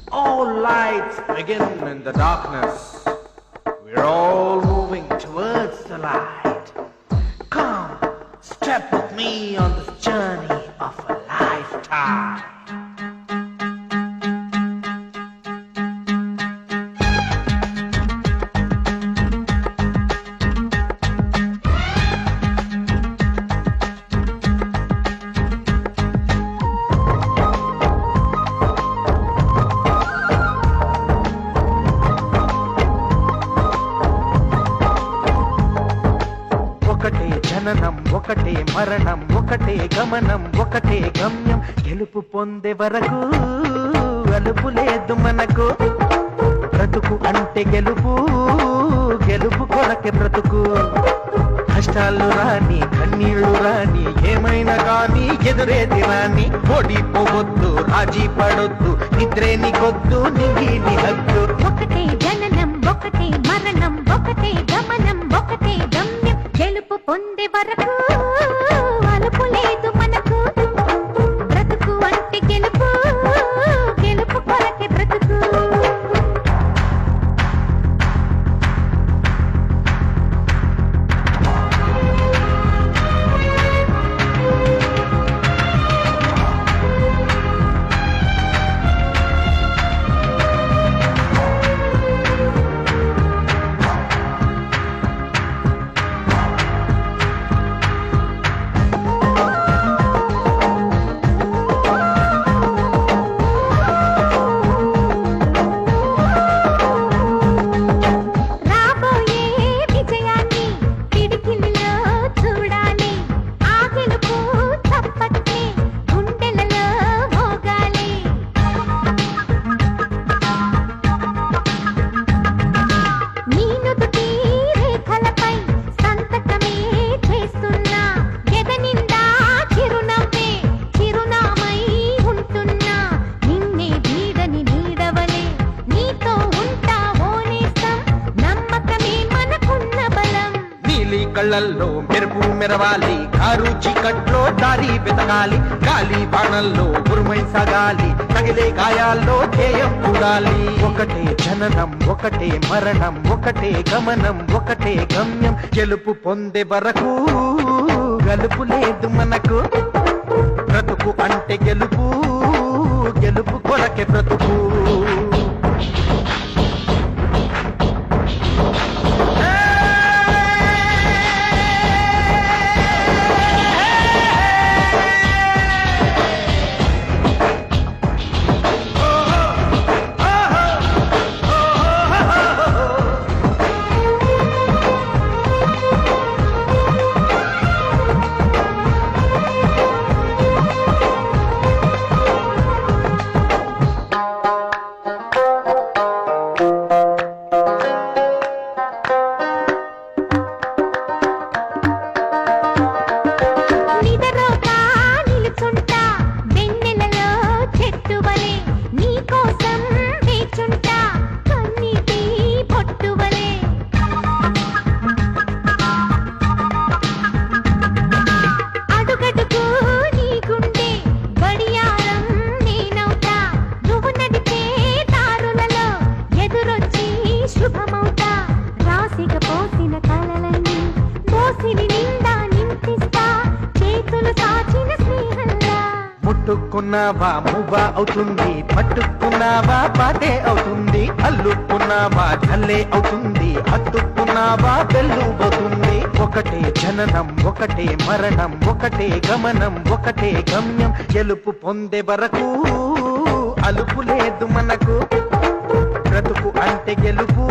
All lights begin in the darkness. We're all moving towards the light. Come, step with me on this journey of a lifetime. ఒకటే జననం ఒకటే మరణం ఒకటే గమనం ఒకటే గమ్యం గెలుపు పొందే వరకు అలుపు లేదు మనకు బ్రతుకు అంటే గెలుపు గెలుపు కొరకే బ్రతుకు కష్టాలు రాని కన్నీళ్లు రాని ఏమైనా కానీ ఎదురేది రాని ఓడిపోవద్దు రాజీ పడొద్దు నిద్రే నీకొద్దు నీ హద్దు ఒకటే జననం ఒకటే మరణం ఒకటే గమనం ఒకటే గమ్యం గెలుపు పొందే వరకు అలుపు లేదు మనకు బ్రతుకు అంటే గెలుపు గెలుపు కొరకే బ్రతుకు కళ్ళల్లో మెరుపు మెరవాలి కారు చీకట్లో దారి వెతకాలి గాలి బాణల్లో ఉరుమై సాగాలి తగిలే గాయాల్లో ధ్యేయం చూడాలి ఒకటే జననం ఒకటే మరణం ఒకటే గమనం ఒకటే గమ్యం గెలుపు పొందే వరకు గలుపు లేదు మనకు బ్రతుకు అంటే గెలుపు గెలుపు కొరకే బ్రతుకు ముట్టుకున్నావా మువ్వా అవుతుంది పట్టుకున్నావా పాటే అవుతుంది అల్లుకున్నావా చల్లే అవుతుంది హత్తుకున్నావా వెల్లుబోతుంది ఒకటే జననం ఒకటే మరణం ఒకటే గమనం ఒకటే గమ్యం గెలుపు పొందే వరకు అలుపు లేదు మనకు బ్రతుకు అంటే గెలుపు